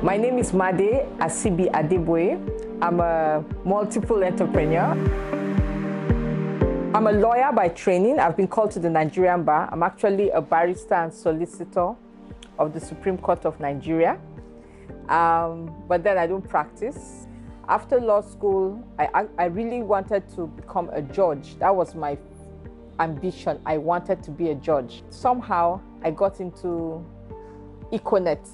My name is Made Asibi Adeboye. I'm a multiple entrepreneur. I'm a lawyer by training. I've been called to the Nigerian bar. I'm actually a barrister and solicitor of the Supreme Court of Nigeria. But then I don't practice. After law school, I really wanted to become a judge. That was my ambition. I wanted to be a judge. Somehow I got into Econet.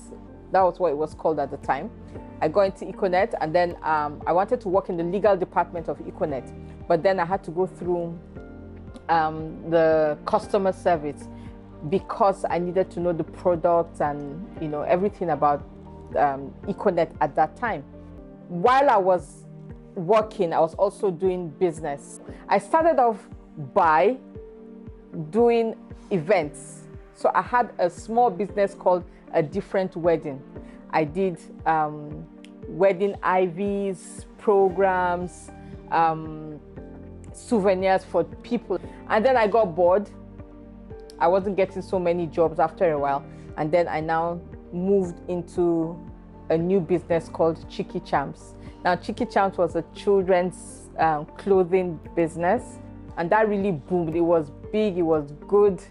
That was what it was called at the time. I got into Econet, and then I wanted to work in the legal department of Econet. But then I had to go through the customer service because I needed to know the product and everything about Econet at that time. While I was working, I was also doing business. I started off by doing events. So I had a small business called A Different Wedding. I did wedding IVs, programs, souvenirs for people. And then I got bored. I wasn't getting so many jobs after a while. And then I now moved into a new business called Chicky Champs. Now, Chicky Champs was a children's clothing business. And that really boomed. It was big, it was good.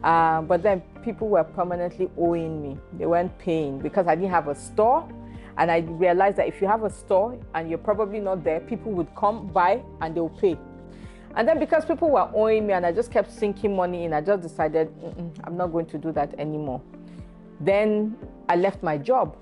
But then people were permanently owing me. They weren't paying because I didn't have a store. And I realized that if you have a store and you're probably not there, people would come buy and they'll pay. And then because people were owing me and I just kept sinking money in, I just decided, I'm not going to do that anymore. Then I left my job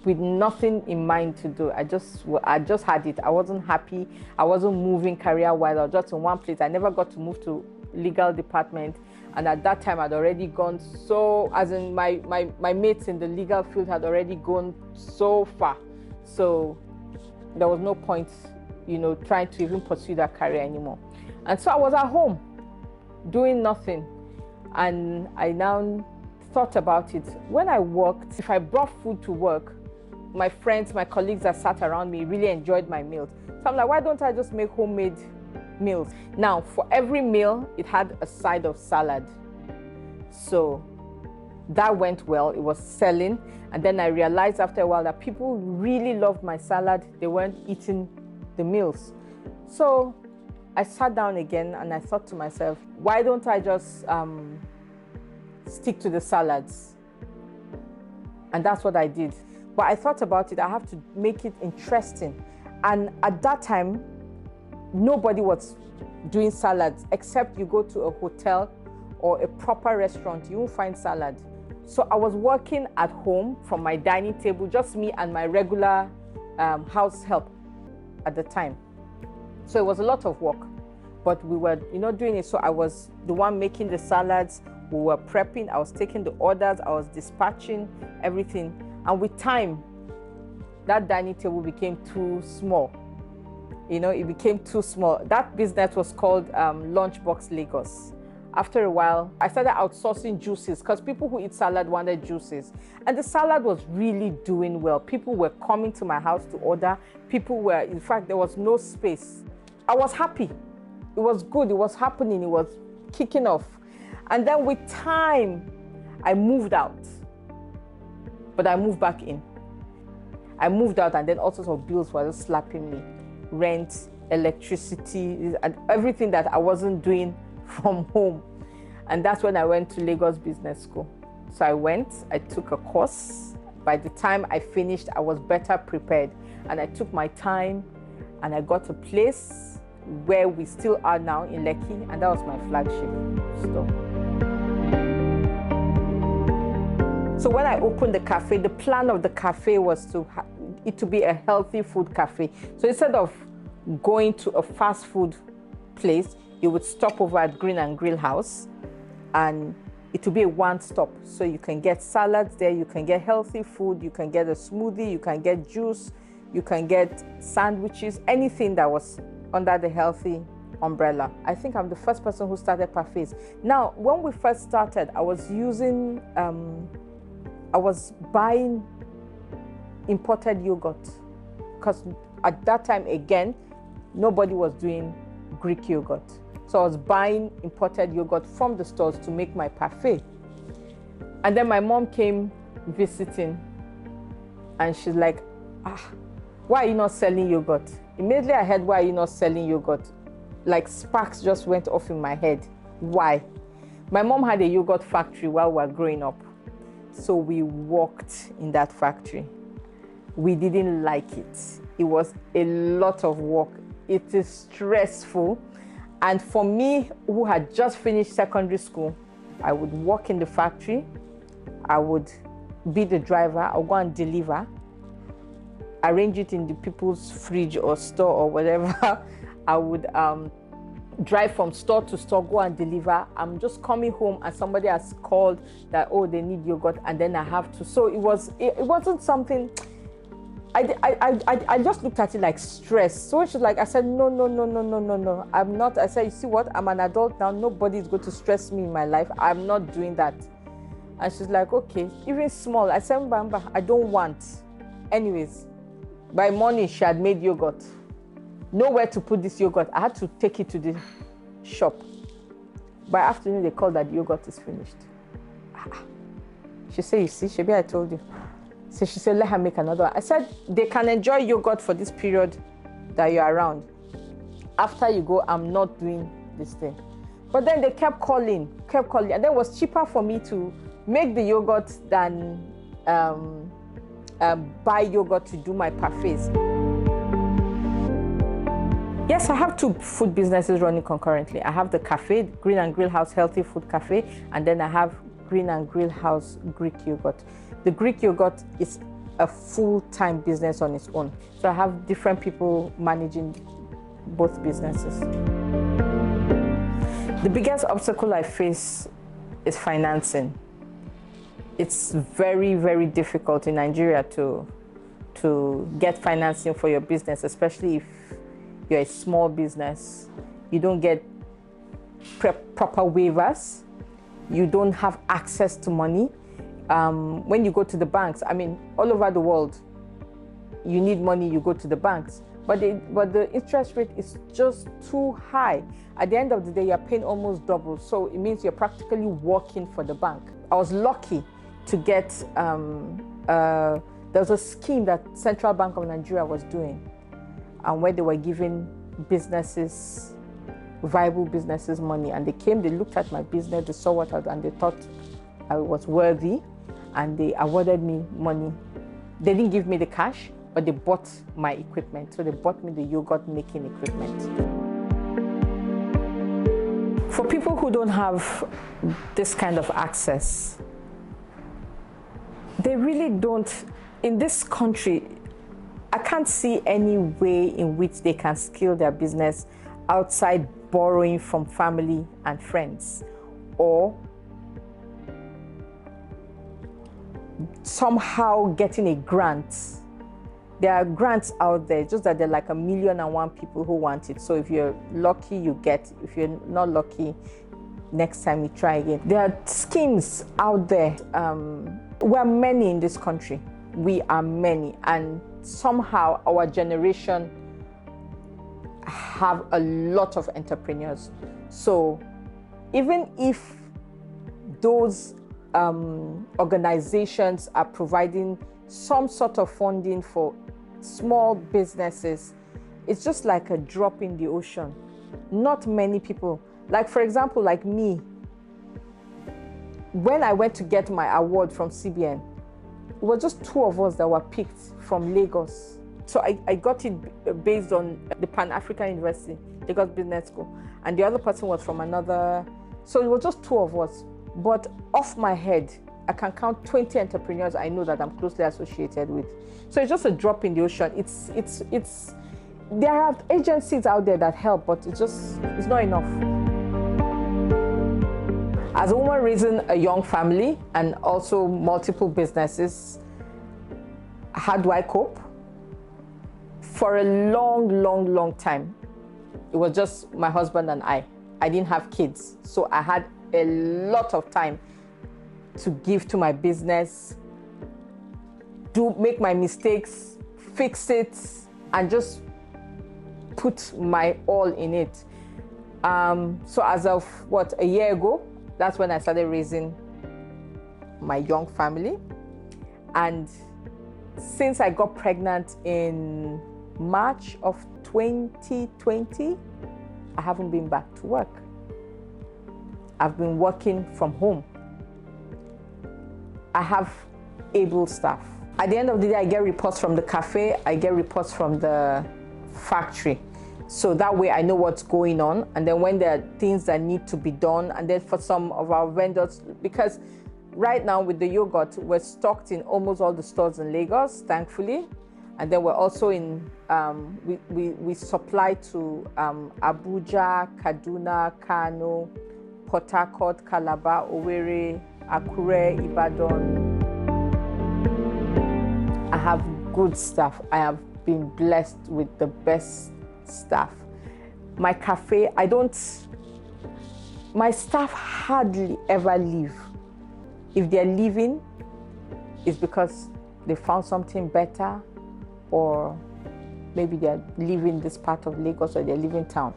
with nothing in mind to do. I just had it. I wasn't happy. I wasn't moving career-wise. I was just in one place. I never got to move to legal department. And at that time, I'd already gone so, as in my mates in the legal field had already gone so far. So there was no point, trying to even pursue that career anymore. And so I was at home doing nothing. And I now thought about it. When I worked, if I brought food to work, my friends, my colleagues that sat around me really enjoyed my meals. So I'm like, why don't I just make homemade meals? Now, for every meal, it had a side of salad. So that went well. It was selling. And then I realized after a while that people really loved my salad. They weren't eating the meals. So I sat down again and I thought to myself, why don't I just stick to the salads? And that's what I did. But I thought about it, I have to make it interesting. And at that time, nobody was doing salads except you go to a hotel or a proper restaurant, you won't find salad. So I was working at home from my dining table, just me and my regular house help at the time. So it was a lot of work, but we were doing it. So I was the one making the salads, we were prepping, I was taking the orders, I was dispatching everything. And with time, that dining table became too small. It became too small. That business was called Lunchbox Lagos. After a while, I started outsourcing juices because people who eat salad wanted juices. And the salad was really doing well. People were coming to my house to order. In fact, there was no space. I was happy. It was good. It was happening. It was kicking off. And then with time, I moved out. But I moved back in. I moved out and then all sorts of bills were just slapping me. Rent, electricity, and everything that I wasn't doing from home. And that's when I went to Lagos Business School. So I took a course. By the time I finished, I was better prepared. And I took my time and I got a place where we still are now in Lekki, and that was my flagship store. So when I opened the cafe, the plan of the cafe was to be a healthy food cafe. So instead of going to a fast food place, you would stop over at Green and Grill House, and it will be a one-stop. So you can get salads there, you can get healthy food, you can get a smoothie, you can get juice, you can get sandwiches, anything that was under the healthy umbrella. I think I'm the first person who started parfaits. Now, when we first started, I was buying imported yogurt because at that time, again, nobody was doing Greek yogurt. So I was buying imported yogurt from the stores to make my parfait. And then my mom came visiting, and she's like, why are you not selling yogurt? Immediately I heard, why are you not selling yogurt? Like sparks just went off in my head. Why? My mom had a yogurt factory while we were growing up. So we worked in that factory. We didn't like it. It was a lot of work. It is stressful. And for me, who had just finished secondary school, I would work in the factory. I would be the driver. I'll go and deliver, arrange it in the people's fridge or store or whatever. I would drive from store to store, go and deliver. I'm just coming home and somebody has called that, oh, they need yogurt, and then I have to. So it wasn't something. I just looked at it like stress. So she's like, I said, no, I'm not. I said, you see what? I'm an adult now. Nobody's going to stress me in my life. I'm not doing that. And she's like, okay, even small. I said, Bamba, I don't want. Anyways, by morning, she had made yogurt. Nowhere to put this yogurt. I had to take it to the shop. By afternoon, they called that the yogurt is finished. She said, you see, Shebi, I told you. So she said, let her make another one. I said, they can enjoy yogurt for this period that you're around. After you go, I'm not doing this thing. But then they kept calling. And then it was cheaper for me to make the yogurt than buy yogurt to do my parfaits. Yes, I have 2 food businesses running concurrently. I have the cafe, Green and Grill House Healthy Food Cafe, and then I have Green and Grill House Greek Yogurt. The Greek Yogurt is a full-time business on its own. So I have different people managing both businesses. The biggest obstacle I face is financing. It's very, very difficult in Nigeria to get financing for your business, especially if you're a small business. You don't get proper waivers. You don't have access to money. When you go to the banks, I mean, all over the world, you need money, you go to the banks. But the interest rate is just too high. At the end of the day, you're paying almost double. So it means you're practically working for the bank. I was lucky to get, there was a scheme that Central Bank of Nigeria was doing, and where they were giving businesses, viable businesses, money. And they came, they looked at my business, they saw what I did, and they thought I was worthy, and they awarded me money. They didn't give me the cash, but they bought my equipment. So they bought me the yogurt making equipment. For people who don't have this kind of access, they really don't, in this country, I can't see any way in which they can scale their business outside borrowing from family and friends, or somehow getting a grant. There are grants out there, just that there are like 1,000,001 people who want it. So if you're lucky, you get. If you're not lucky, next time you try again. There are schemes out there. We are many in this country. We are many, and somehow our generation have a lot of entrepreneurs. So even if those organizations are providing some sort of funding for small businesses, it's just like a drop in the ocean. Not many people, like for example, like me, when I went to get my award from CBN, it was just 2 of us that were picked from Lagos. So I got it based on the Pan-African University, Lagos Business School, and the other person was from another. So it was just 2 of us. But off my head, I can count 20 entrepreneurs I know that I'm closely associated with. So it's just a drop in the ocean. It's there are agencies out there that help, but it's not enough. As a woman raising a young family and also multiple businesses, how do I cope? For a long time, it was just my husband and I. I didn't have kids, so I had a lot of time to give to my business, make my mistakes, fix it, and just put my all in it. So as of a year ago, that's when I started raising my young family. And since I got pregnant in March of 2020, I haven't been back to work. I've been working from home. I have able staff. At the end of the day, I get reports from the cafe, I get reports from the factory. So that way I know what's going on. And then when there are things that need to be done, and then for some of our vendors, because right now with the yogurt, we're stocked in almost all the stores in Lagos, thankfully. And then we're also in, we supply to Abuja, Kaduna, Kano, Port Harcourt, Calabar, Owerri, Akure, Ibadan. I have good staff. I have been blessed with the best staff. My cafe, my staff hardly ever leave. If they're leaving, it's because they found something better, or maybe they're leaving this part of Lagos, or they're leaving town.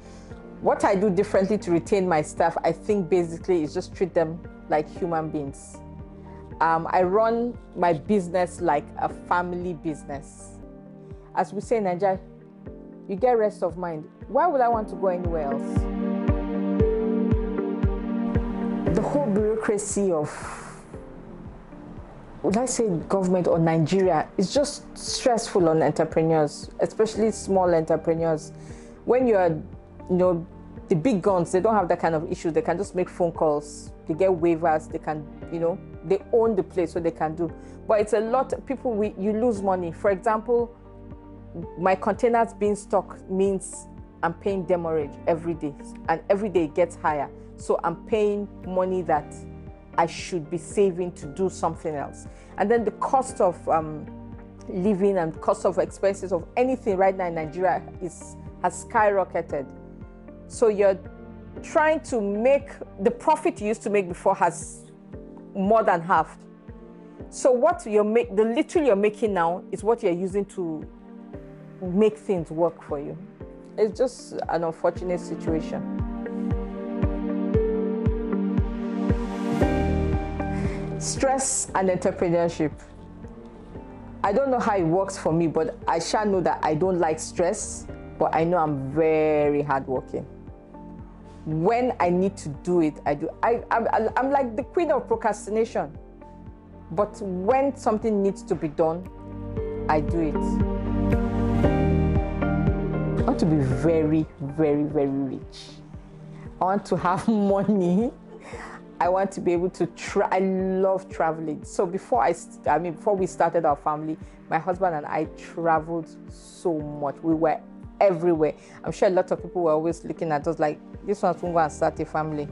What I do differently to retain my staff, I think basically is just treat them like human beings. I run my business like a family business. As we say in Nigeria, you get rest of mind. Why would I want to go anywhere else? The whole bureaucracy of, would I say government or Nigeria, is just stressful on entrepreneurs, especially small entrepreneurs. When you're, the big guns, they don't have that kind of issue. They can just make phone calls. They get waivers. They can, they own the place, so they can do. But it's a lot of people, you lose money. For example, my containers being stocked means I'm paying demurrage every day, and every day it gets higher. So I'm paying money that I should be saving to do something else. And then the cost of living and cost of expenses of anything right now in Nigeria has skyrocketed. So you're trying to make the profit you used to make before has more than halved. So what the little you're making now is what you're using to make things work for you. It's just an unfortunate situation. Stress and entrepreneurship. I don't know how it works for me, but I shall know that I don't like stress, but I know I'm very hardworking. When I need to do it, I do. I'm like the queen of procrastination. But when something needs to be done, I do it. I want to be very, very, very rich. I want to have money. I want to be able to I love traveling. So before we started our family, my husband and I traveled so much. We were everywhere. I'm sure a lot of people were always looking at us like, this one's going to go and start a family.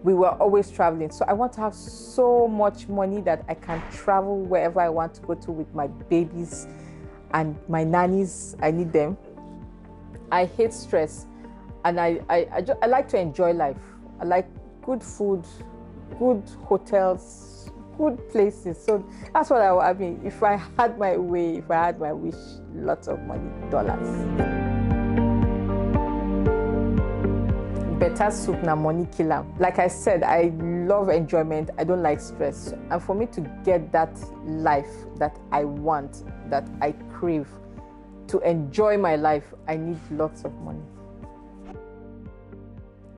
We were always traveling. So I want to have so much money that I can travel wherever I want to go to with my babies and my nannies. I need them. I hate stress, and I like to enjoy life. I like good food, good hotels, good places. So that's what I mean. If I had my way, if I had my wish, lots of money, dollars. Better soup na money killer. Like I said, I love enjoyment. I don't like stress. And for me to get that life that I want, that I crave, to enjoy my life, I need lots of money.